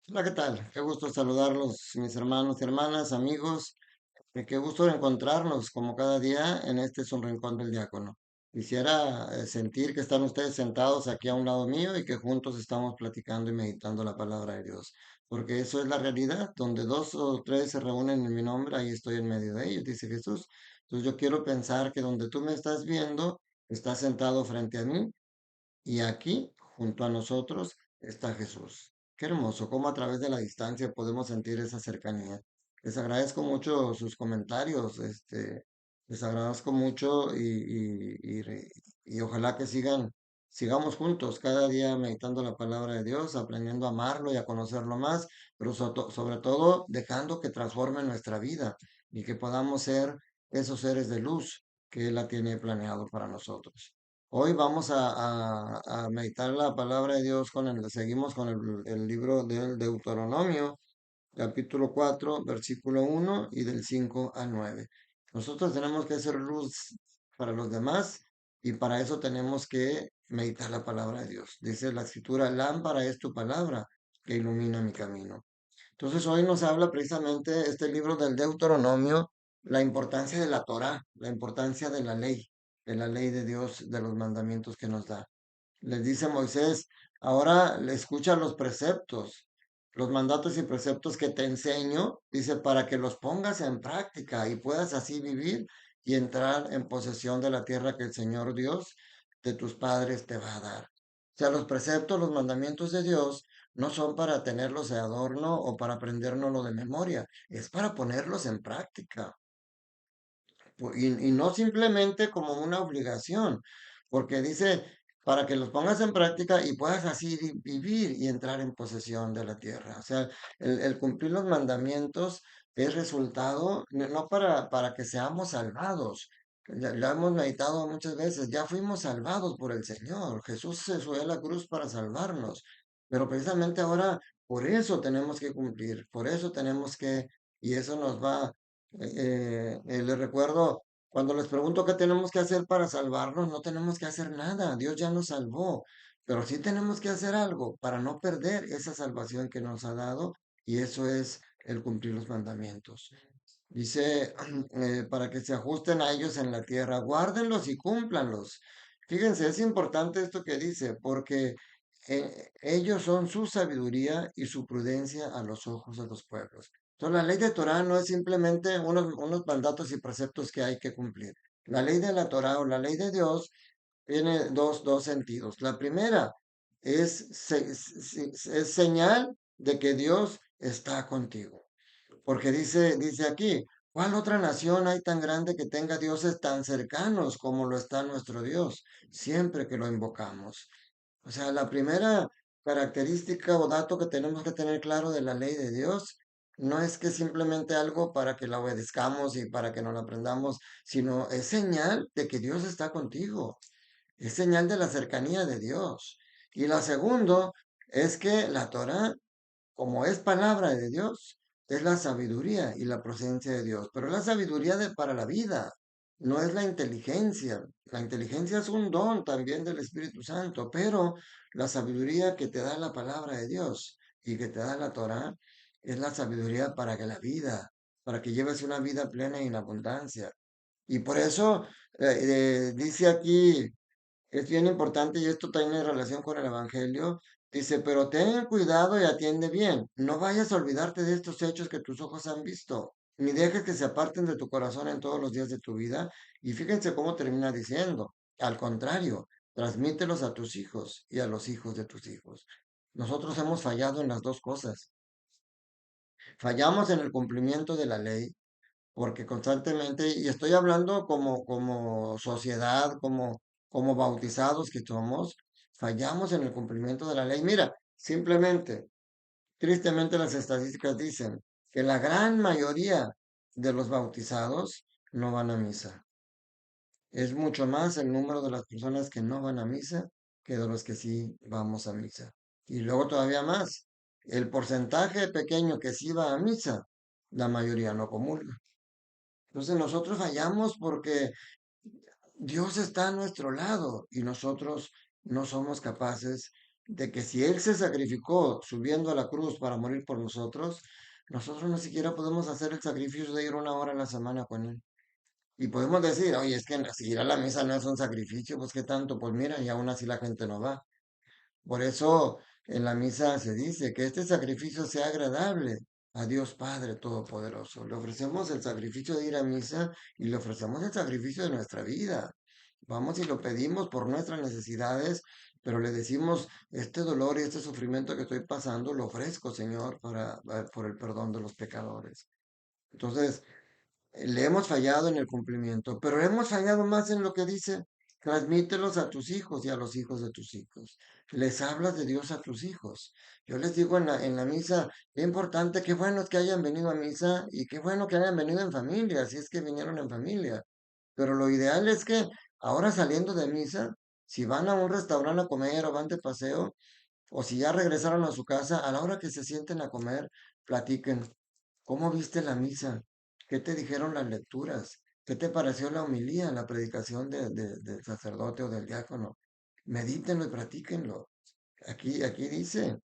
Hola, ¿qué tal? Qué gusto saludarlos, mis hermanos y hermanas, amigos. Qué gusto encontrarnos como cada día en este es un rincón del diácono. Quisiera sentir que están ustedes sentados aquí a un lado mío y que juntos estamos platicando y meditando la palabra de Dios. Porque eso es la realidad, donde dos o tres se reúnen en mi nombre, ahí estoy en medio de ellos, dice Jesús. Entonces yo quiero pensar que donde tú me estás viendo, estás sentado frente a mí y aquí, junto a nosotros, está Jesús. Qué hermoso, cómo a través de la distancia podemos sentir esa cercanía. Les agradezco mucho sus comentarios, les agradezco mucho y ojalá que sigamos juntos cada día meditando la palabra de Dios, aprendiendo a amarlo y a conocerlo más, pero sobre todo dejando que transforme nuestra vida y que podamos ser esos seres de luz que Él la tiene planeado para nosotros. Hoy vamos a meditar la palabra de Dios seguimos con el libro del Deuteronomio, capítulo 4 versículo 1 y del 5 al 9. Nosotros tenemos que hacer luz para los demás y para eso tenemos que meditar la palabra de Dios. Dice la escritura, lámpara es tu palabra que ilumina mi camino. Entonces hoy nos habla precisamente este libro del Deuteronomio, la importancia de la Torá, la importancia de la ley de Dios, de los mandamientos que nos da. Les dice Moisés, ahora le escucha los preceptos, los mandatos y preceptos que te enseño, dice, para que los pongas en práctica y puedas así vivir y entrar en posesión de la tierra que el Señor Dios de tus padres te va a dar. O sea, los preceptos, los mandamientos de Dios no son para tenerlos de adorno o para aprendérnoslo de memoria, es para ponerlos en práctica. Y no simplemente como una obligación, porque dice, para que los pongas en práctica y puedas así vivir y entrar en posesión de la tierra. O sea, el cumplir los mandamientos es resultado, no para que seamos salvados. Ya lo hemos meditado muchas veces, ya fuimos salvados por el Señor. Jesús se subió a la cruz para salvarnos, pero precisamente ahora por eso tenemos que cumplir, por eso tenemos que, y eso nos va les recuerdo, cuando les pregunto qué tenemos que hacer para salvarnos, no tenemos que hacer nada, Dios ya nos salvó, pero sí tenemos que hacer algo para no perder esa salvación que nos ha dado y eso es el cumplir los mandamientos. Dice, para que se ajusten a ellos en la tierra, guárdenlos y cúmplanlos. Fíjense, es importante esto que dice, porque ellos son su sabiduría y su prudencia a los ojos de los pueblos. Entonces, la ley de Torah no es simplemente unos mandatos y preceptos que hay que cumplir. La ley de la Torah o la ley de Dios tiene dos sentidos. La primera es señal de que Dios está contigo. Porque dice aquí, ¿cuál otra nación hay tan grande que tenga dioses tan cercanos como lo está nuestro Dios, siempre que lo invocamos? O sea, la primera característica o dato que tenemos que tener claro de la ley de Dios no es que simplemente algo para que la obedezcamos y para que nos la aprendamos, sino es señal de que Dios está contigo, es señal de la cercanía de Dios. Y la segunda es que la Torah como es palabra de Dios, es la sabiduría y la presencia de Dios, pero es la sabiduría para la vida, no es la inteligencia. La inteligencia es un don también del Espíritu Santo, pero la sabiduría que te da la palabra de Dios y que te da la Torah es la sabiduría para que la vida, para que lleves una vida plena y en abundancia. Y por eso dice aquí es bien importante y esto tiene relación con el Evangelio. Dice, pero ten cuidado y atiende bien. No vayas a olvidarte de estos hechos que tus ojos han visto, ni dejes que se aparten de tu corazón en todos los días de tu vida. Y fíjense cómo termina diciendo, al contrario, transmítelos a tus hijos y a los hijos de tus hijos. Nosotros hemos fallado en las dos cosas. Fallamos en el cumplimiento de la ley porque constantemente, y estoy hablando como sociedad, como bautizados que somos, fallamos en el cumplimiento de la ley. Mira, simplemente, tristemente las estadísticas dicen que la gran mayoría de los bautizados no van a misa. Es mucho más el número de las personas que no van a misa que de los que sí vamos a misa. Y luego todavía más, el porcentaje pequeño que sí va a misa, la mayoría no comulga. Entonces nosotros fallamos porque Dios está a nuestro lado y nosotros no somos capaces. de que si Él se sacrificó subiendo a la cruz para morir por nosotros, nosotros no siquiera podemos hacer el sacrificio de ir una hora a la semana con Él. Y podemos decir, oye, es que si ir a la misa no es un sacrificio, pues qué tanto, pues mira, y aún así la gente no va. Por eso en la misa se dice que este sacrificio sea agradable a Dios Padre Todopoderoso. Le ofrecemos el sacrificio de ir a misa y le ofrecemos el sacrificio de nuestra vida. Vamos y lo pedimos por nuestras necesidades, pero le decimos, este dolor y este sufrimiento que estoy pasando, lo ofrezco, Señor, por el perdón de los pecadores. Entonces, le hemos fallado en el cumplimiento, pero hemos fallado más en lo que dice, transmítelos a tus hijos y a los hijos de tus hijos. Les hablas de Dios a tus hijos. Yo les digo en la misa, qué importante, qué bueno es que hayan venido a misa y qué bueno que hayan venido en familia, si es que vinieron en familia. Pero lo ideal es que ahora saliendo de misa, si van a un restaurante a comer o van de paseo, o si ya regresaron a su casa, a la hora que se sienten a comer, platiquen. ¿Cómo viste la misa? ¿Qué te dijeron las lecturas? ¿Qué te pareció la homilía, la predicación del sacerdote o del diácono? Medítenlo y practíquenlo. Aquí dice,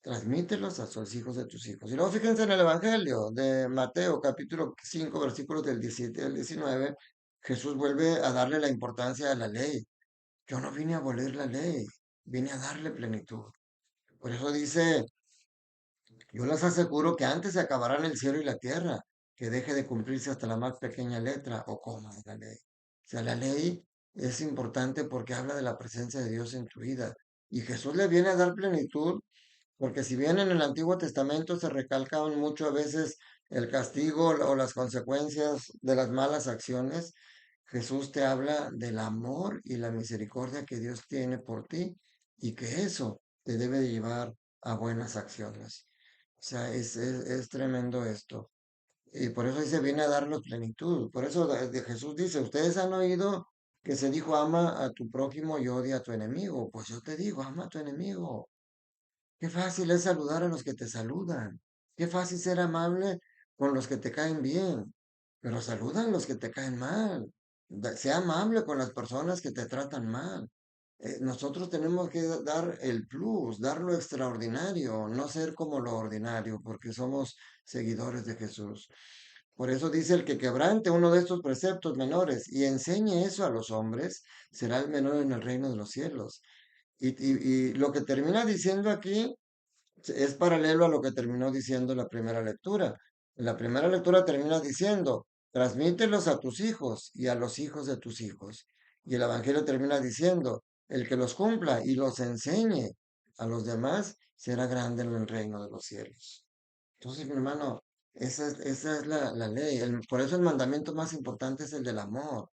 transmítelos a sus hijos de tus hijos. Y luego fíjense en el Evangelio de Mateo, capítulo 5 versículos del 17 al 19. Jesús vuelve a darle la importancia a la ley. Yo no vine a abolir la ley, vine a darle plenitud. Por eso dice, yo les aseguro que antes se acabarán el cielo y la tierra, que deje de cumplirse hasta la más pequeña letra o coma de la ley. O sea, la ley es importante porque habla de la presencia de Dios en tu vida. Y Jesús le viene a dar plenitud, porque si bien en el Antiguo Testamento se recalcaban mucho a veces el castigo o las consecuencias de las malas acciones, Jesús te habla del amor y la misericordia que Dios tiene por ti y que eso te debe de llevar a buenas acciones. O sea, es tremendo esto. Y por eso dice, viene a darnos plenitud. Por eso Jesús dice, ustedes han oído que se dijo, ama a tu prójimo y odia a tu enemigo. Pues yo te digo, ama a tu enemigo. Qué fácil es saludar a los que te saludan. Qué fácil ser amable con los que te caen bien. Pero saludan a los que te caen mal. Sea amable con las personas que te tratan mal. Nosotros tenemos que dar el plus, dar lo extraordinario, no ser como lo ordinario, porque somos seguidores de Jesús. Por eso dice el que quebrante uno de estos preceptos menores y enseñe eso a los hombres, será el menor en el reino de los cielos. Y lo que termina diciendo aquí es paralelo a lo que terminó diciendo la primera lectura. La primera lectura termina diciendo, transmítelos a tus hijos y a los hijos de tus hijos. Y el Evangelio termina diciendo, el que los cumpla y los enseñe a los demás será grande en el reino de los cielos. Entonces, mi hermano, esa es la ley. Por eso el mandamiento más importante es el del amor.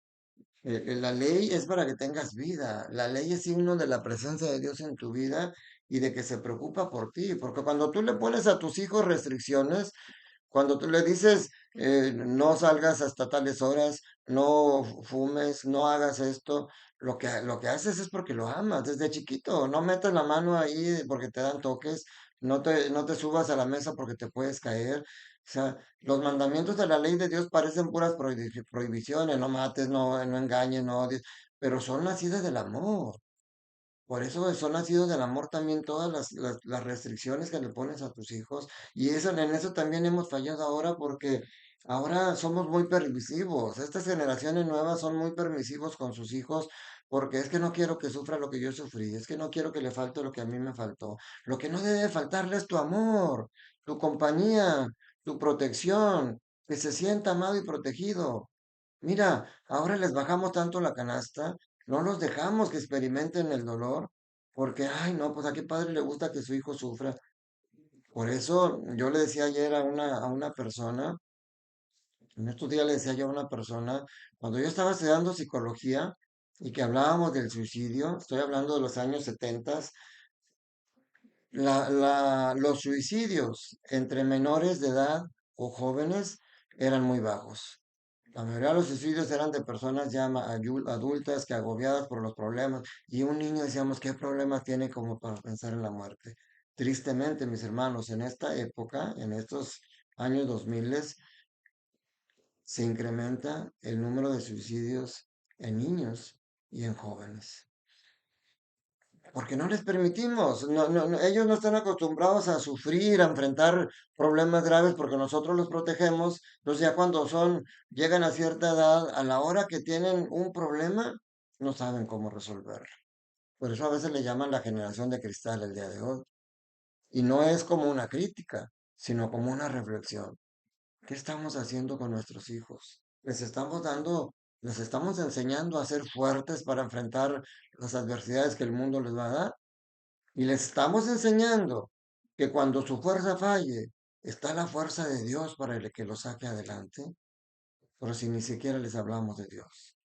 La ley es para que tengas vida. La ley es signo de la presencia de Dios en tu vida y de que se preocupa por ti. Porque cuando tú le pones a tus hijos restricciones, cuando tú le dices, no salgas hasta tales horas, no fumes, no hagas esto, lo que haces es porque lo amas desde chiquito. No metas la mano ahí porque te dan toques, no te subas a la mesa porque te puedes caer. O sea, los mandamientos de la ley de Dios parecen puras prohibiciones, no mates, no engañes, no odies, pero son nacidas del amor. Por eso son nacidos del amor también todas las restricciones que le pones a tus hijos. Y eso, en eso también hemos fallado ahora porque ahora somos muy permisivos. Estas generaciones nuevas son muy permisivos con sus hijos porque es que no quiero que sufra lo que yo sufrí, es que no quiero que le falte lo que a mí me faltó. Lo que no debe faltarle es tu amor, tu compañía, tu protección, que se sienta amado y protegido. Mira, ahora les bajamos tanto la canasta, no los dejamos que experimenten el dolor, porque, ay, no, pues a qué padre le gusta que su hijo sufra. Por eso yo le decía ayer a una persona, en estos días le decía yo a una persona, cuando yo estaba estudiando psicología y que hablábamos del suicidio, estoy hablando de los años 70, los suicidios entre menores de edad o jóvenes eran muy bajos. La mayoría de los suicidios eran de personas ya adultas que agobiadas por los problemas y un niño decíamos, ¿qué problemas tiene como para pensar en la muerte? Tristemente, mis hermanos, en esta época, en estos años 2000, se incrementa el número de suicidios en niños y en jóvenes. porque no les permitimos. Ellos no están acostumbrados a sufrir, a enfrentar problemas graves porque nosotros los protegemos. Entonces ya cuando llegan a cierta edad, a la hora que tienen un problema, no saben cómo resolverlo. Por eso a veces le llaman la generación de cristal el día de hoy. Y no es como una crítica, sino como una reflexión. ¿Qué estamos haciendo con nuestros hijos? Les estamos enseñando a ser fuertes para enfrentar las adversidades que el mundo les va a dar. Y les estamos enseñando que cuando su fuerza falle, está la fuerza de Dios para el que lo saque adelante. Pero si ni siquiera les hablamos de Dios.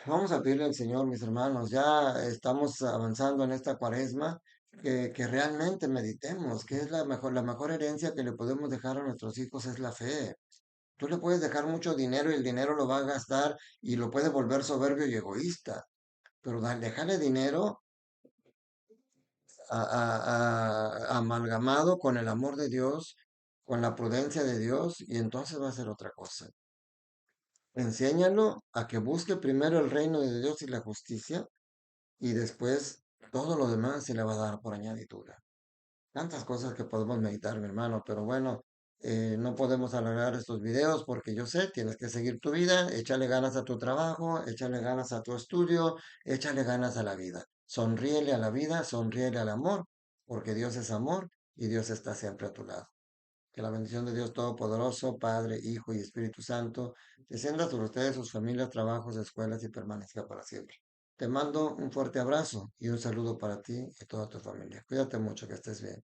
Vamos a pedirle al Señor, mis hermanos, ya estamos avanzando en esta cuaresma, que realmente meditemos, que es la mejor herencia que le podemos dejar a nuestros hijos es la fe. Tú le puedes dejar mucho dinero y el dinero lo va a gastar y lo puede volver soberbio y egoísta, pero déjale dinero amalgamado con el amor de Dios, con la prudencia de Dios, y entonces va a ser otra cosa. Enséñalo a que busque primero el reino de Dios y la justicia, y después todo lo demás se le va a dar por añadidura. Tantas cosas que podemos meditar, mi hermano, pero bueno, no podemos alargar estos videos porque yo sé, tienes que seguir tu vida, échale ganas a tu trabajo, échale ganas a tu estudio, échale ganas a la vida. Sonríele a la vida, sonríele al amor, porque Dios es amor y Dios está siempre a tu lado. Que la bendición de Dios Todopoderoso, Padre, Hijo y Espíritu Santo, descienda sobre ustedes, sus familias, trabajos, escuelas y permanezca para siempre. Te mando un fuerte abrazo y un saludo para ti y toda tu familia. Cuídate mucho, que estés bien.